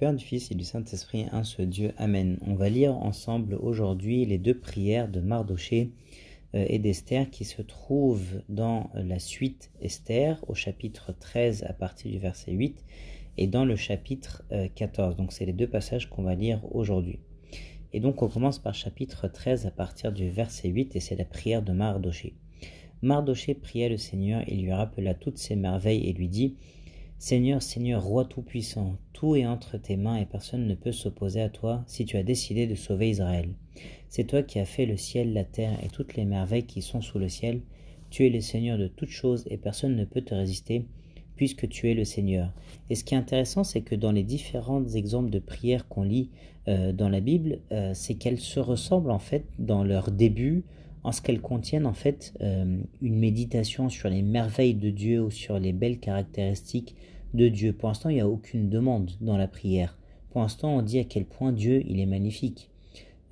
Père, du Fils et du Saint-Esprit, un seul Dieu. Amen. On va lire ensemble aujourd'hui les deux prières de Mardochée et d'Esther qui se trouvent dans la suite Esther au chapitre 13 à partir du verset 8 et dans le chapitre 14. Donc c'est les deux passages qu'on va lire aujourd'hui. Et donc on commence par chapitre 13 à partir du verset 8 et c'est la prière de Mardochée. Mardochée pria le Seigneur et lui rappela toutes ses merveilles et lui dit: Seigneur, Seigneur, roi tout-puissant, tout est entre tes mains et personne ne peut s'opposer à toi si tu as décidé de sauver Israël. C'est toi qui as fait le ciel, la terre et toutes les merveilles qui sont sous le ciel. Tu es le Seigneur de toutes choses et personne ne peut te résister puisque tu es le Seigneur. Et ce qui est intéressant, c'est que dans les différents exemples de prières qu'on lit dans la Bible, c'est qu'elles se ressemblent en fait dans leur début, en ce qu'elles contiennent en fait une méditation sur les merveilles de Dieu ou sur les belles caractéristiques de Dieu. Pour l'instant, il n'y a aucune demande dans la prière. Pour l'instant, on dit à quel point Dieu il est magnifique.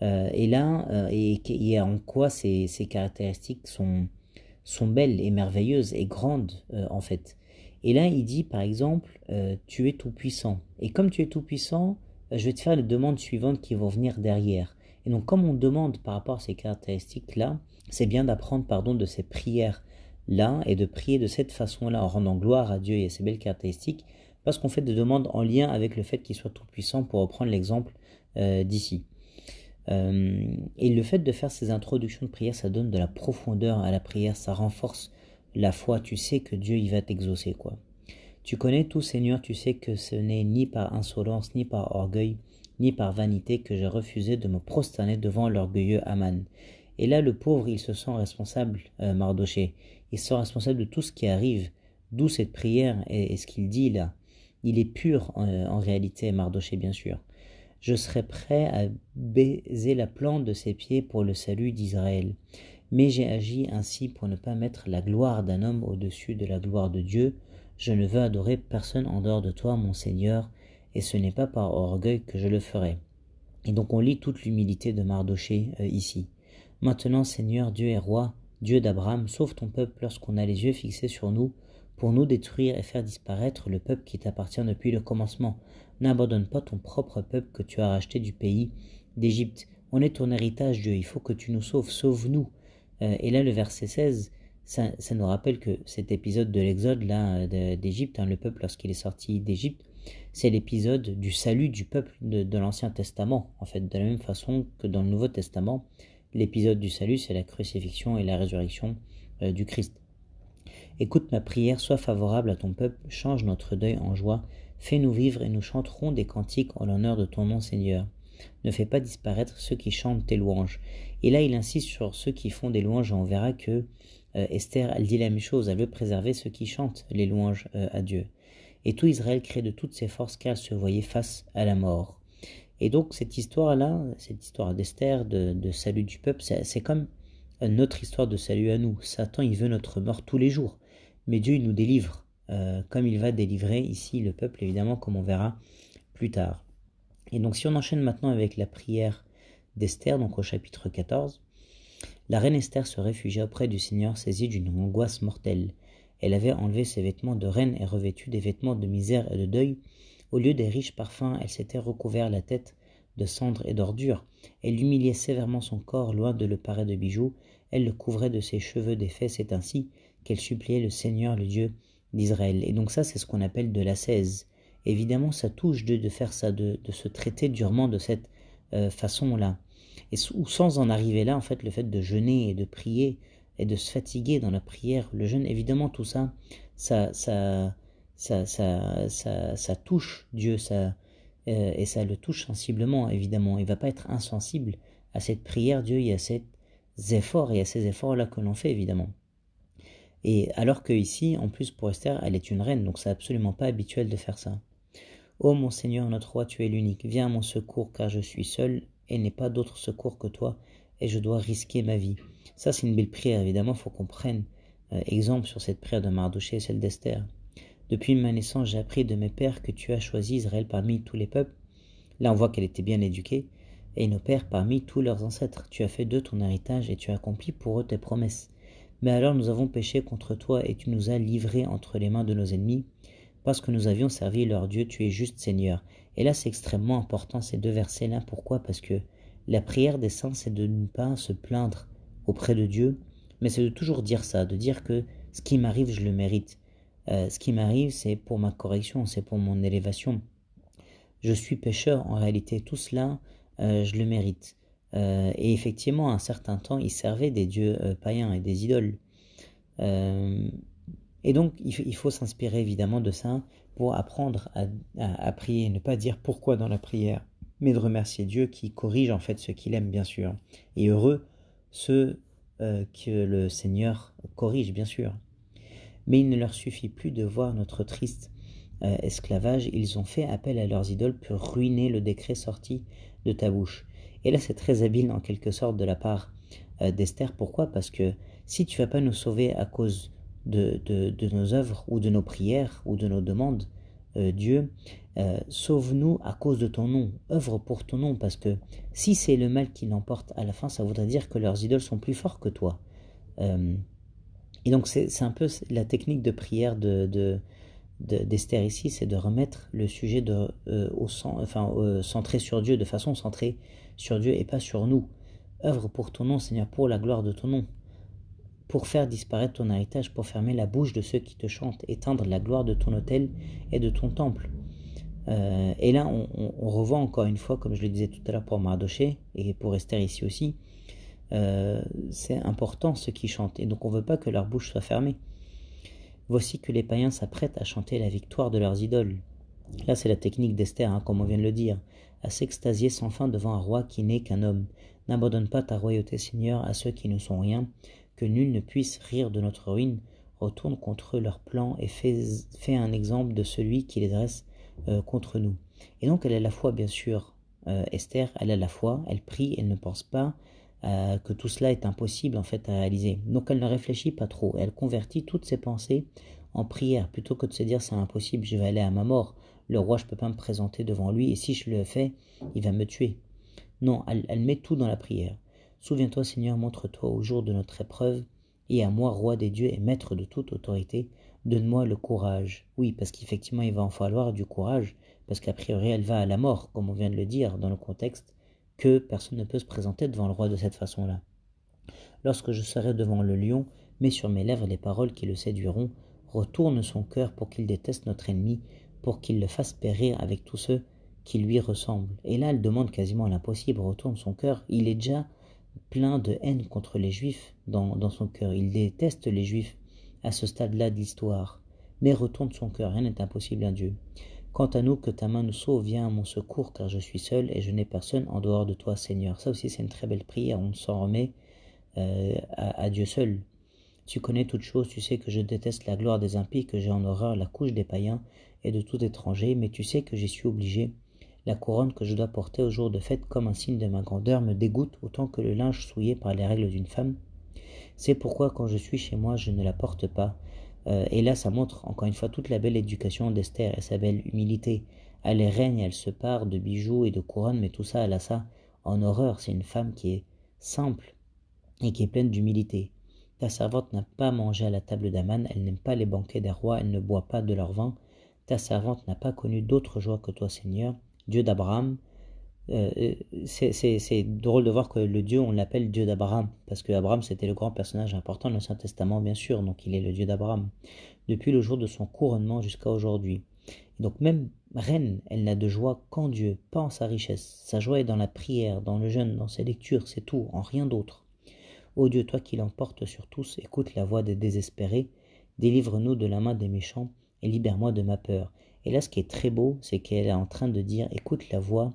Et en quoi ces caractéristiques sont belles et merveilleuses et grandes en fait. Et là, il dit par exemple, tu es tout puissant. Et comme tu es tout puissant, je vais te faire les demandes suivantes qui vont venir derrière. Et donc, comme on demande par rapport à ces caractéristiques-là, c'est bien d'apprendre de ces prières-là et de prier de cette façon-là en rendant gloire à Dieu et à ses belles caractéristiques, parce qu'on fait des demandes en lien avec le fait qu'il soit tout-puissant, pour reprendre l'exemple d'ici. Et le fait de faire ces introductions de prière, ça donne de la profondeur à la prière, ça renforce la foi. Tu sais que Dieu il va t'exaucer, quoi. Tu connais tout, Seigneur, tu sais que ce n'est ni par insolence, ni par orgueil, ni par vanité que j'ai refusé de me prosterner devant l'orgueilleux Aman. Et là, le pauvre, il se sent responsable, Mardochée. Il se sent responsable de tout ce qui arrive, d'où cette prière et ce qu'il dit là. Il est pur en réalité, Mardochée, bien sûr. Je serai prêt à baiser la plante de ses pieds pour le salut d'Israël. Mais j'ai agi ainsi pour ne pas mettre la gloire d'un homme au-dessus de la gloire de Dieu. Je ne veux adorer personne en dehors de toi, mon Seigneur, et ce n'est pas par orgueil que je le ferai. Et donc on lit toute l'humilité de Mardochée ici. Maintenant, Seigneur, Dieu et roi, Dieu d'Abraham, sauve ton peuple lorsqu'on a les yeux fixés sur nous, pour nous détruire et faire disparaître le peuple qui t'appartient depuis le commencement. N'abandonne pas ton propre peuple que tu as racheté du pays d'Égypte. On est ton héritage, Dieu, il faut que tu nous sauves, sauve-nous. Et là, le verset 16, ça nous rappelle que cet épisode de l'Exode là d'Égypte, le peuple lorsqu'il est sorti d'Égypte, c'est l'épisode du salut du peuple de l'Ancien Testament. En fait, de la même façon que dans le Nouveau Testament, l'épisode du salut, c'est la crucifixion et la résurrection du Christ. Écoute ma prière, sois favorable à ton peuple, change notre deuil en joie, fais-nous vivre et nous chanterons des cantiques en l'honneur de ton nom, Seigneur. Ne fais pas disparaître ceux qui chantent tes louanges. Et là, il insiste sur ceux qui font des louanges, et on verra que Esther, elle dit la même chose, elle veut préserver ceux qui chantent les louanges à Dieu. Et tout Israël crée de toutes ses forces car elle se voyait face à la mort. Et donc cette histoire-là, cette histoire d'Esther, de salut du peuple, c'est comme notre histoire de salut à nous. Satan, il veut notre mort tous les jours. Mais Dieu, il nous délivre, comme il va délivrer ici le peuple, évidemment, comme on verra plus tard. Et donc si on enchaîne maintenant avec la prière d'Esther, donc au chapitre 14, la reine Esther se réfugia auprès du Seigneur, saisie d'une angoisse mortelle. Elle avait enlevé ses vêtements de reine et revêtu des vêtements de misère et de deuil. Au lieu des riches parfums, elle s'était recouvert la tête de cendres et d'ordures. Elle humiliait sévèrement son corps, loin de le parer de bijoux. Elle le couvrait de ses cheveux défaits. C'est ainsi qu'elle suppliait le Seigneur, le Dieu d'Israël. Et donc ça, c'est ce qu'on appelle de l'ascèse. Évidemment, ça touche Dieu de faire ça, de se traiter durement de cette façon-là. Et sans en arriver là, en fait, le fait de jeûner et de prier et de se fatiguer dans la prière, le jeûne, évidemment, tout ça, ça touche Dieu, et ça le touche sensiblement, évidemment. Il ne va pas être insensible à cette prière, Dieu, il y a ces efforts, et à ces efforts-là que l'on fait, évidemment. Et alors que ici, en plus pour Esther, elle est une reine, donc c'est absolument pas habituel de faire ça. Ô mon Seigneur, notre roi, tu es l'unique. Viens à mon secours, car je suis seul, et n'ai pas d'autre secours que toi, et je dois risquer ma vie. Ça, c'est une belle prière, évidemment, il faut qu'on prenne exemple sur cette prière de Mardochée et celle d'Esther. Depuis ma naissance, j'ai appris de mes pères que tu as choisi Israël parmi tous les peuples. Là, on voit qu'elle était bien éduquée. Et nos pères parmi tous leurs ancêtres. Tu as fait d'eux ton héritage et tu as accompli pour eux tes promesses. Mais alors nous avons péché contre toi et tu nous as livrés entre les mains de nos ennemis. Parce que nous avions servi leur Dieu, tu es juste Seigneur. Et là, c'est extrêmement important, ces deux versets-là. Pourquoi? Parce que la prière des saints, c'est de ne pas se plaindre auprès de Dieu, mais c'est de toujours dire ça, de dire que ce qui m'arrive, je le mérite. Ce qui m'arrive, c'est pour ma correction, c'est pour mon élévation. Je suis pécheur, en réalité, tout cela, je le mérite. Et effectivement, à un certain temps, ils servaient des dieux païens et des idoles. Euh, et donc, il faut s'inspirer évidemment de ça pour apprendre à prier, ne pas dire pourquoi dans la prière, mais de remercier Dieu qui corrige en fait ce qu'il aime, bien sûr. Et heureux ceux que le Seigneur corrige, bien sûr. Mais il ne leur suffit plus de voir notre triste esclavage, ils ont fait appel à leurs idoles pour ruiner le décret sorti de ta bouche. Et là, c'est très habile en quelque sorte de la part d'Esther. Pourquoi? Parce que si tu vas pas nous sauver à cause de nos œuvres ou de nos prières ou de nos demandes, Dieu, sauve-nous à cause de ton nom, œuvre pour ton nom, parce que si c'est le mal qui l'emporte à la fin, ça voudrait dire que leurs idoles sont plus forts que toi. Et donc c'est un peu la technique de prière d'Esther ici, c'est de remettre le sujet centré sur Dieu, de façon centrée sur Dieu et pas sur nous. Œuvre pour ton nom, Seigneur, pour la gloire de ton nom, pour faire disparaître ton héritage, pour fermer la bouche de ceux qui te chantent, éteindre la gloire de ton autel et de ton temple. Et là, on revoit encore une fois, comme je le disais tout à l'heure pour Mardoché, et pour Esther ici aussi, c'est important ceux qui chantent, et donc on ne veut pas que leur bouche soit fermée. Voici que les païens s'apprêtent à chanter la victoire de leurs idoles. Là, c'est la technique d'Esther, comme on vient de le dire, à s'extasier sans fin devant un roi qui n'est qu'un homme. N'abandonne pas ta royauté, Seigneur, à ceux qui ne sont rien, que nul ne puisse rire de notre ruine. Retourne contre eux leurs plans et fais un exemple de celui qui les dresse contre nous. Et donc, elle a la foi, bien sûr, Esther, elle a la foi, elle prie, elle ne pense pas que tout cela est impossible en fait à réaliser. Donc elle ne réfléchit pas trop, elle convertit toutes ses pensées en prière, plutôt que de se dire c'est impossible, je vais aller à ma mort, le roi je ne peux pas me présenter devant lui et si je le fais, il va me tuer. Non, elle met tout dans la prière. Souviens-toi Seigneur, montre-toi au jour de notre épreuve, et à moi, roi des dieux et maître de toute autorité, donne-moi le courage. Oui, parce qu'effectivement il va en falloir du courage, parce qu'a priori elle va à la mort, comme on vient de le dire dans le contexte, que personne ne peut se présenter devant le roi de cette façon-là. Lorsque je serai devant le lion, mets sur mes lèvres les paroles qui le séduiront, retourne son cœur pour qu'il déteste notre ennemi, pour qu'il le fasse périr avec tous ceux qui lui ressemblent. Et là, elle demande quasiment l'impossible, retourne son cœur. Il est déjà plein de haine contre les Juifs dans son cœur. Il déteste les Juifs à ce stade-là de l'histoire. Mais retourne son cœur, rien n'est impossible à Dieu. Quant à nous, que ta main nous sauve, viens à mon secours, car je suis seul et je n'ai personne en dehors de toi, Seigneur. Ça aussi, c'est une très belle prière, on s'en remet à Dieu seul. Tu connais toutes choses, tu sais que je déteste la gloire des impies, que j'ai en horreur la couche des païens et de tout étranger, mais tu sais que j'y suis obligé. La couronne que je dois porter au jour de fête comme un signe de ma grandeur me dégoûte autant que le linge souillé par les règles d'une femme. C'est pourquoi quand je suis chez moi, je ne la porte pas. Et là, ça montre encore une fois toute la belle éducation d'Esther et sa belle humilité. Elle règne, elle se pare de bijoux et de couronnes, mais tout ça, elle a ça en horreur. C'est une femme qui est simple et qui est pleine d'humilité. Ta servante n'a pas mangé à la table d'Aman, elle n'aime pas les banquets des rois, elle ne boit pas de leur vin. Ta servante n'a pas connu d'autre joie que toi, Seigneur, Dieu d'Abraham. C'est drôle de voir que le Dieu, on l'appelle Dieu d'Abraham, parce que Abraham c'était le grand personnage important dans l'Ancien Testament, bien sûr, donc il est le Dieu d'Abraham, depuis le jour de son couronnement jusqu'à aujourd'hui. Donc même reine, elle n'a de joie qu'en Dieu, pas en sa richesse. Sa joie est dans la prière, dans le jeûne, dans ses lectures, c'est tout, en rien d'autre. Ô Dieu, toi qui l'emportes sur tous, écoute la voix des désespérés, délivre-nous de la main des méchants et libère-moi de ma peur. Et là, ce qui est très beau, c'est qu'elle est en train de dire, écoute la voix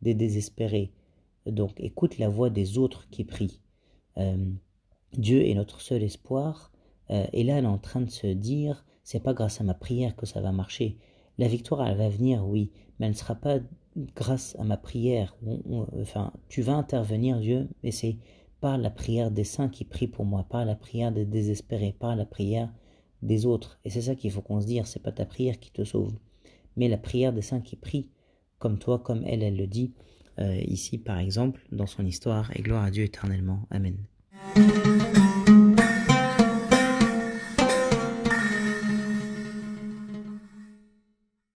des désespérés. Donc, écoute la voix des autres qui prient. Dieu est notre seul espoir. Et là, elle est en train de se dire, c'est pas grâce à ma prière que ça va marcher. La victoire, elle va venir, oui, mais elle ne sera pas grâce à ma prière. Enfin, tu vas intervenir, Dieu, mais c'est par la prière des saints qui prient pour moi, par la prière des désespérés, par la prière des autres. Et c'est ça qu'il faut qu'on se dise, c'est pas ta prière qui te sauve, mais la prière des saints qui prient comme toi, comme elle le dit ici par exemple dans son histoire, et gloire à Dieu éternellement. Amen.